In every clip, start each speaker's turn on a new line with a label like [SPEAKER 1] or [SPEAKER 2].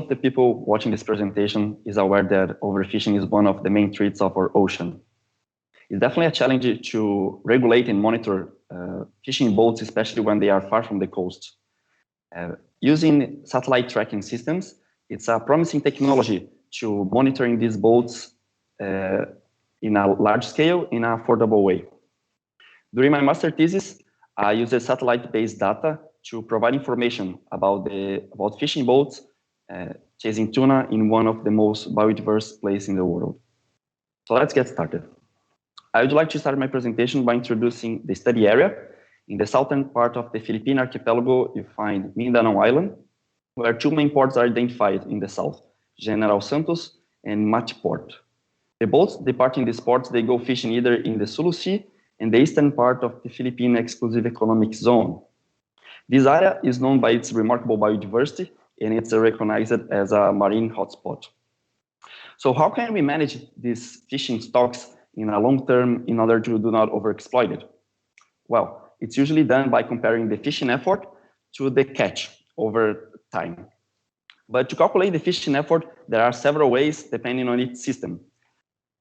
[SPEAKER 1] of the people watching this presentation is aware that overfishing is one of the main threats of our ocean. It's definitely a challenge to regulate and monitor fishing boats, especially when they are far from the coast. Using satellite tracking systems, it's a promising technology to monitoring these boats in a large scale, in an affordable way. During my master thesis, I used satellite-based data to provide information about fishing boats chasing tuna in one of the most biodiverse places in the world. So let's get started. I would like to start my presentation by introducing the study area. In the southern part of the Philippine archipelago, you find Mindanao Island, where two main ports are identified in the south, General Santos and Mati Port. The boats departing these ports, they go fishing either in the Sulu Sea and the eastern part of the Philippine Exclusive Economic Zone. This area is known by its remarkable biodiversity, and it's recognized as a marine hotspot. So how can we manage these fishing stocks in a long term in order to do not overexploit it? Well, it's usually done by comparing the fishing effort to the catch over time. But to calculate the fishing effort, there are several ways depending on each system.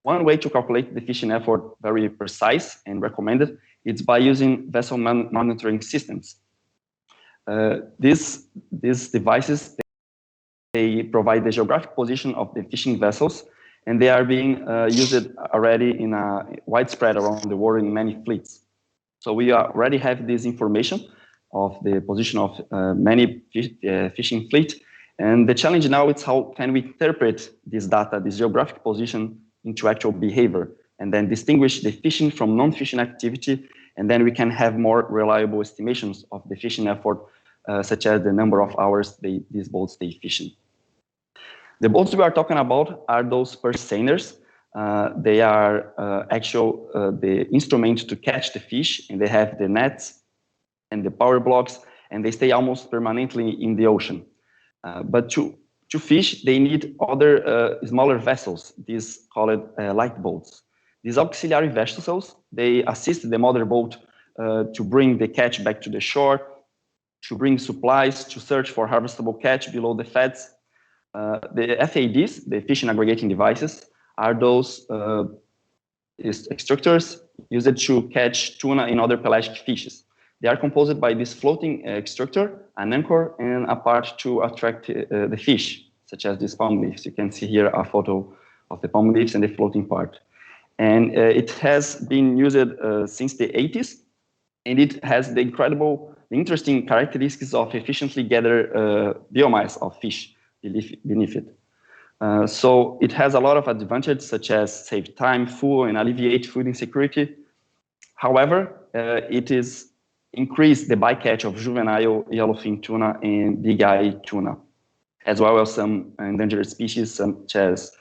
[SPEAKER 1] One way to calculate the fishing effort, very precise and recommended, is by using vessel monitoring systems. These devices, they provide the geographic position of the fishing vessels, and they are being used already in a widespread around the world in many fleets. So we already have this information of the position of many fishing fleet, and the challenge now is how can we interpret this data, this geographic position, into actual behavior, and then distinguish the fishing from non-fishing activity, and then we can have more reliable estimations of the fishing effort, such as the number of hours these boats stay fishing. The boats we are talking about are those seiners. They are the instrument to catch the fish, and they have the nets and the power blocks, and they stay almost permanently in the ocean. But to fish, they need other smaller vessels, these called light boats. These auxiliary vessels, they assist the mother boat to bring the catch back to the shore, to bring supplies, to search for harvestable catch below the feds. The FADs, the fishing aggregating devices, are those structures used to catch tuna and other pelagic fishes. They are composed by this floating structure, an anchor, and a part to attract the fish, such as these palm leaves. You can see here a photo of the palm leaves and the floating part. And it has been used since the 80s, and it has the interesting characteristics of efficiently gather biomass of fish beneath it. So it has a lot of advantages, such as save time, fuel, and alleviate food insecurity. However, it is increase the bycatch of juvenile yellowfin tuna and big eye tuna, as well as some endangered species such as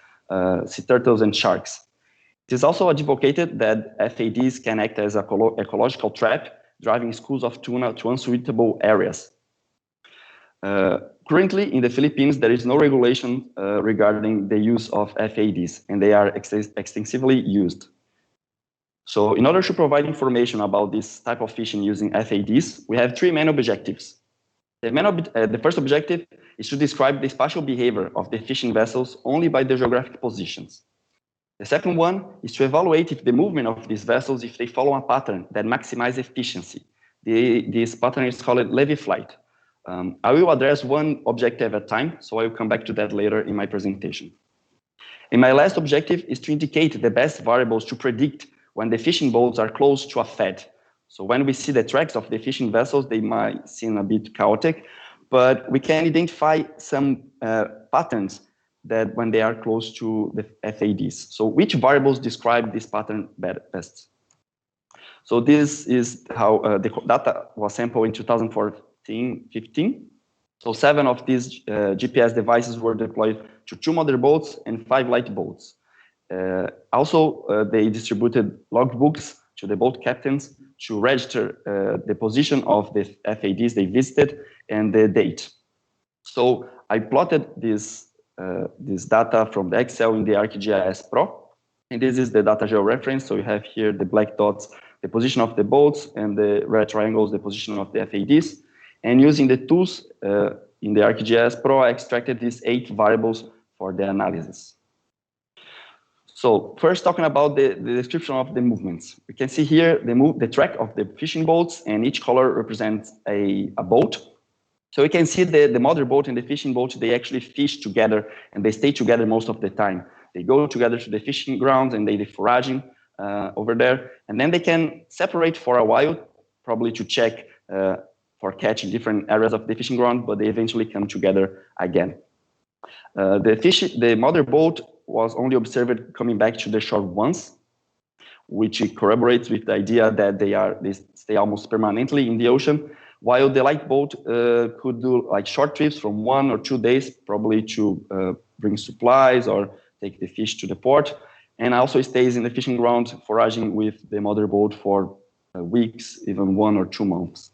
[SPEAKER 1] sea turtles and sharks. It is also advocated that FADs can act as an ecological trap, driving schools of tuna to unsuitable areas. Currently, in the Philippines, there is no regulation regarding the use of FADs, and they are extensively used. So in order to provide information about this type of fishing using FADs, we have three main objectives. The first objective is to describe the spatial behavior of the fishing vessels only by the geographic positions. The second one is to evaluate if the movement of these vessels, if they follow a pattern that maximizes efficiency. This pattern is called Levy flight. I will address one objective at a time, so I will come back to that later in my presentation. And my last objective is to indicate the best variables to predict when the fishing boats are close to a fed. So when we see the tracks of the fishing vessels, they might seem a bit chaotic, but we can identify some patterns that when they are close to the FADs. So which variables describe this pattern best? So this is how the data was sampled in 2014-15. So 7 of these GPS devices were deployed to 2 mother boats and 5 light boats. Also, they distributed logbooks to the boat captains to register the position of the FADs they visited and the date. So I plotted this data from the Excel in the ArcGIS Pro, and this is the data georeference. So you have here the black dots, the position of the boats, and the red triangles, the position of the FADs. And using the tools in the ArcGIS Pro, I extracted these 8 variables for the analysis. So first, talking about the description of the movements. We can see here the track of the fishing boats, and each color represents a boat. So we can see the mother boat and the fishing boat, they actually fish together, and they stay together most of the time. They go together to the fishing grounds, and they do foraging over there. And then they can separate for a while, probably to check for catch in different areas of the fishing ground, but they eventually come together again. The mother boat was only observed coming back to the shore once, which corroborates with the idea that they stay almost permanently in the ocean, while the light boat could do like short trips from 1 or 2 days, probably to bring supplies or take the fish to the port, and also stays in the fishing ground foraging with the mother boat for weeks, even 1 or 2 months.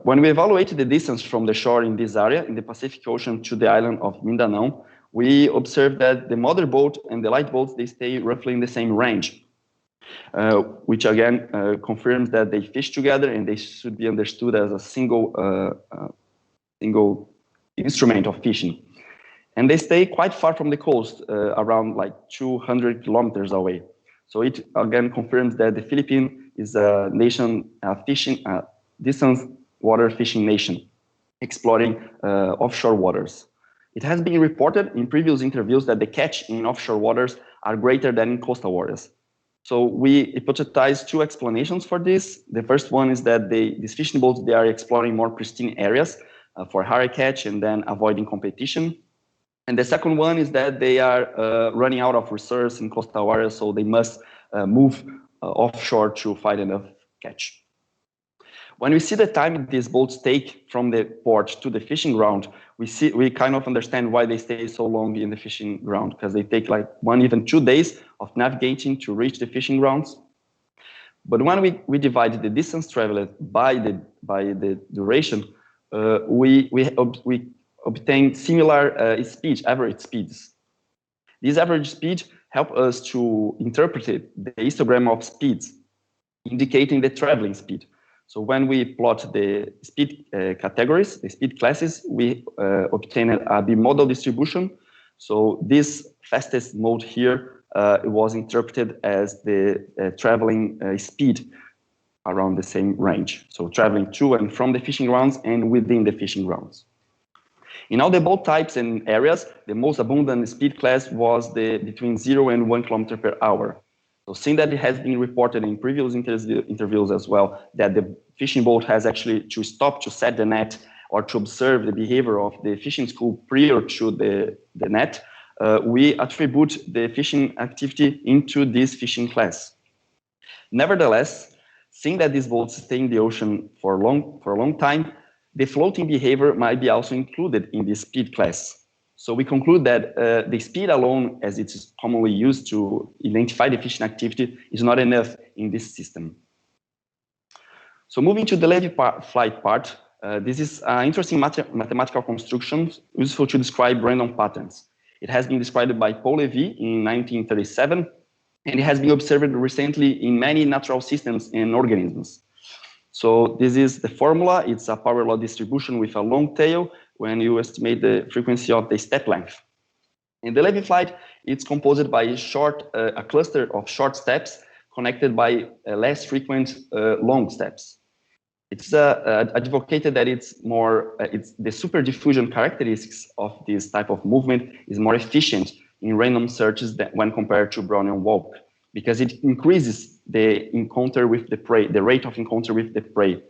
[SPEAKER 1] When we evaluated the distance from the shore in this area, in the Pacific Ocean to the island of Mindanao, we observed that the mother boat and the light boats, they stay roughly in the same range, which again confirms that they fish together and they should be understood as a single instrument of fishing. And they stay quite far from the coast, around like 200 kilometers away. So it again confirms that the Philippines is a nation, distance water fishing nation, exploring offshore waters. It has been reported in previous interviews that the catch in offshore waters are greater than in coastal waters. So we hypothesize 2 explanations for this. The first one is that these fishing boats, they are exploring more pristine areas for higher catch and then avoiding competition. And the second one is that they are running out of resources in coastal areas, so they must move offshore to find enough catch. When we see the time these boats take from the port to the fishing ground, we kind of understand why they stay so long in the fishing ground, because they take like 1, even 2 days of navigating to reach the fishing grounds. But when we divide the distance traveled by the duration, we obtain similar average speeds. These average speeds help us to interpret the histogram of speeds, indicating the traveling speed. So when we plot the speed categories, the speed classes, we obtain a bimodal distribution. So this fastest mode here was interpreted as the traveling speed around the same range. So traveling to and from the fishing grounds and within the fishing grounds. In all the boat types and areas, the most abundant speed class was between 0 and 1 kilometer per hour. So seeing that it has been reported in previous interviews as well, that the fishing boat has actually to stop to set the net or to observe the behavior of the fishing school prior to the net, we attribute the fishing activity into this fishing class. Nevertheless, seeing that these boats stay in the ocean for a long time, the floating behavior might be also included in this speed class. So we conclude that the speed alone, as it is commonly used to identify the fishing activity, is not enough in this system. So moving to the Levy flight part, this is an interesting mathematical construction useful to describe random patterns. It has been described by Paul Lévy in 1937, and it has been observed recently in many natural systems and organisms. So this is the formula. It's a power law distribution with a long tail when you estimate the frequency of the step length. In the Levy flight, it's composed by a cluster of short steps connected by less frequent long steps. It's advocated that it's the super diffusion characteristics of this type of movement is more efficient in random searches when compared to Brownian walk, because it increases the encounter with the prey, the rate of encounter with the prey.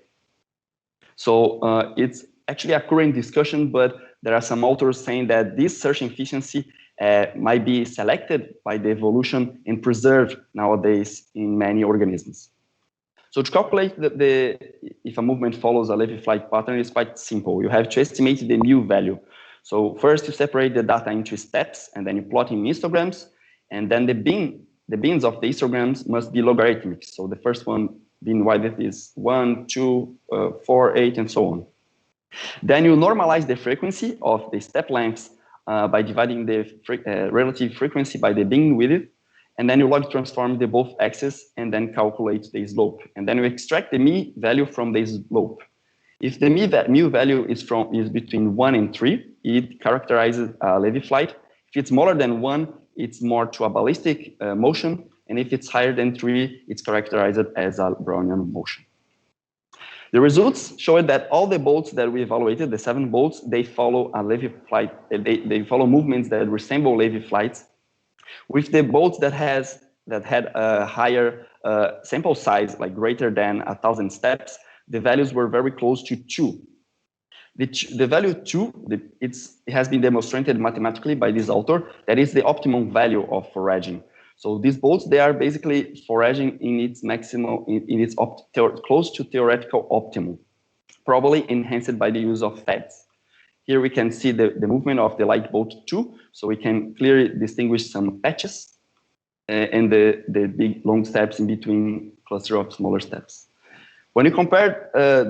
[SPEAKER 1] So it's actually a current discussion, but there are some authors saying that this search efficiency might be selected by the evolution and preserved nowadays in many organisms. So to calculate if a movement follows a Levy flight pattern is quite simple. You have to estimate the mu value. So first you separate the data into steps, and then you plot in histograms, and then the bins of the histograms must be logarithmic. So the first one being width is 1, 2, 4, 8, and so on. Then you normalize the frequency of the step lengths by dividing the relative frequency by the bin width, and then you log transform the both axes and then calculate the slope. And then you extract the mean value from the slope. If the mu value is between 1 and 3, it characterizes a Levy flight. If it's smaller than 1, it's more to a ballistic motion. And if it's higher than 3, it's characterized as a Brownian motion. The results showed that all the boats that we evaluated, the 7 boats, they follow a Levy flight. They follow movements that resemble Levy flights. With the boats that had a higher sample size, like greater than 1,000 steps, the values were very close to 2. The value 2, it has been demonstrated mathematically by this author, that is the optimum value of foraging. So these boats, they are basically foraging in its maximum, close to theoretical optimum, probably enhanced by the use of feds. Here we can see the movement of the light boat 2, so we can clearly distinguish some patches and the big long steps in between cluster of smaller steps. When you compare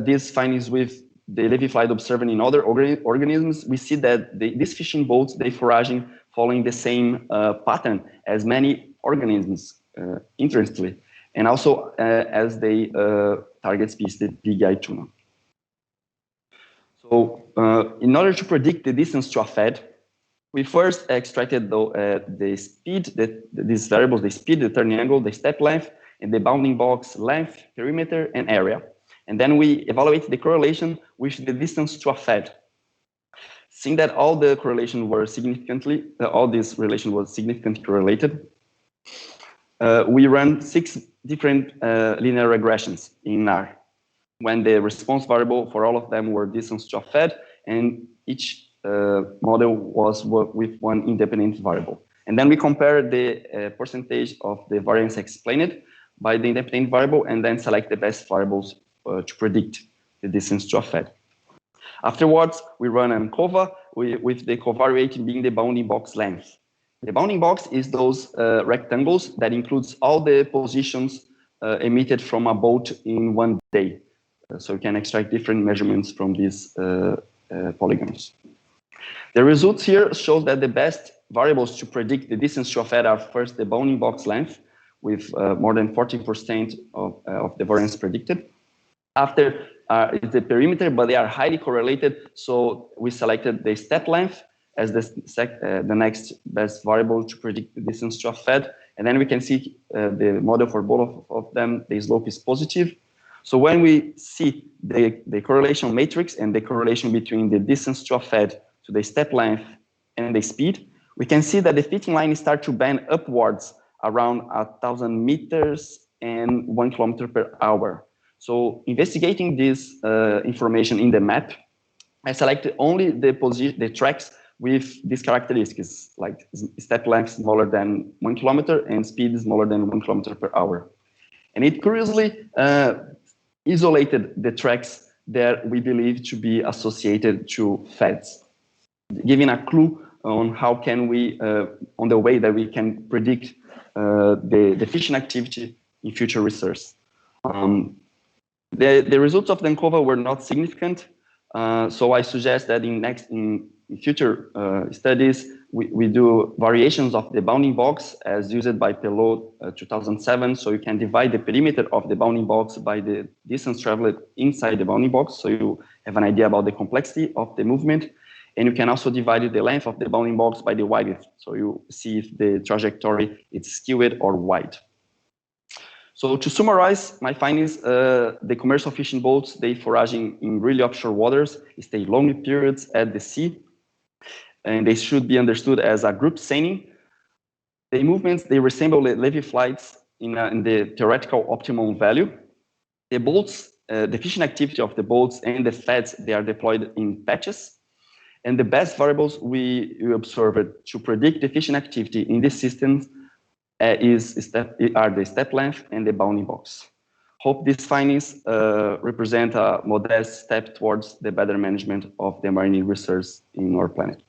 [SPEAKER 1] these findings with the Levy flight observed in other organisms, we see that these fishing boats, they foraging following the same pattern as many organisms, interestingly, and also as they target species, the big-eye tuna. So in order to predict the distance to a fed, we first extracted the speed, these variables, the speed, the turning angle, the step length, and the bounding box length, perimeter, and area. And then we evaluate the correlation with the distance to a fed. Seeing that all the correlation were significantly, all this relation was significantly correlated, we run 6 different linear regressions in R, when the response variable for all of them were distance to a fed, and each model was with one independent variable. And then we compare the percentage of the variance explained by the independent variable, and then select the best variables to predict the distance to a fed. Afterwards, we run an ANCOVA with the covariate being the bounding box length. The bounding box is those rectangles that includes all the positions emitted from a boat in one day. So you can extract different measurements from these polygons. The results here show that the best variables to predict the distance to a fed are first the bounding box length, with more than 14% of the variance predicted. After is the perimeter, but they are highly correlated, so we selected the step length as the next best variable to predict the distance to a fed. And then we can see the model for both of them, the slope is positive. So when we see the correlation matrix and the correlation between the distance to a fed to the step length and the speed, we can see that the fitting line starts to bend upwards around 1,000 meters and 1 kilometer per hour. So investigating this information in the map, I selected only the tracks with these characteristics, like step length smaller than 1 kilometer and speed smaller than 1 kilometer per hour. And it curiously isolated the tracks that we believe to be associated to feds, giving a clue on how can we, on the way that we can predict the fishing activity in future research. The results of the ANCOVA were not significant, so I suggest that in future studies, we do variations of the bounding box as used by Pelot 2007. So you can divide the perimeter of the bounding box by the distance traveled inside the bounding box, so you have an idea about the complexity of the movement. And you can also divide the length of the bounding box by the width, so you see if the trajectory is skewed or wide. So to summarize my findings, the commercial fishing boats, they foraging in really offshore waters, stay long periods at the sea, and they should be understood as a group seine. The movements, they resemble Levy flights in the theoretical optimum value. The boats, the fishing activity of the boats and the feds, they are deployed in patches. And the best variables we observed to predict the fishing activity in this system are the step length and the bounding box. Hope these findings represent a modest step towards the better management of the marine research in our planet.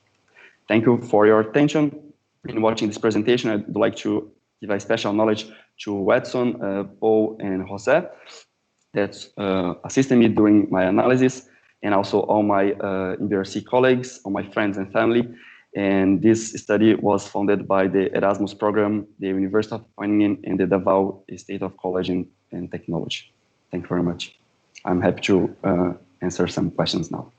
[SPEAKER 1] Thank you for your attention. In watching this presentation, I'd like to give a special knowledge to Edson, Paul, and Jose that assisted me during my analysis, and also all my IBRC colleagues, all my friends and family. And this study was funded by the Erasmus program, the University of Groningen, and the Davao State of College and Technology. Thank you very much. I'm happy to answer some questions now.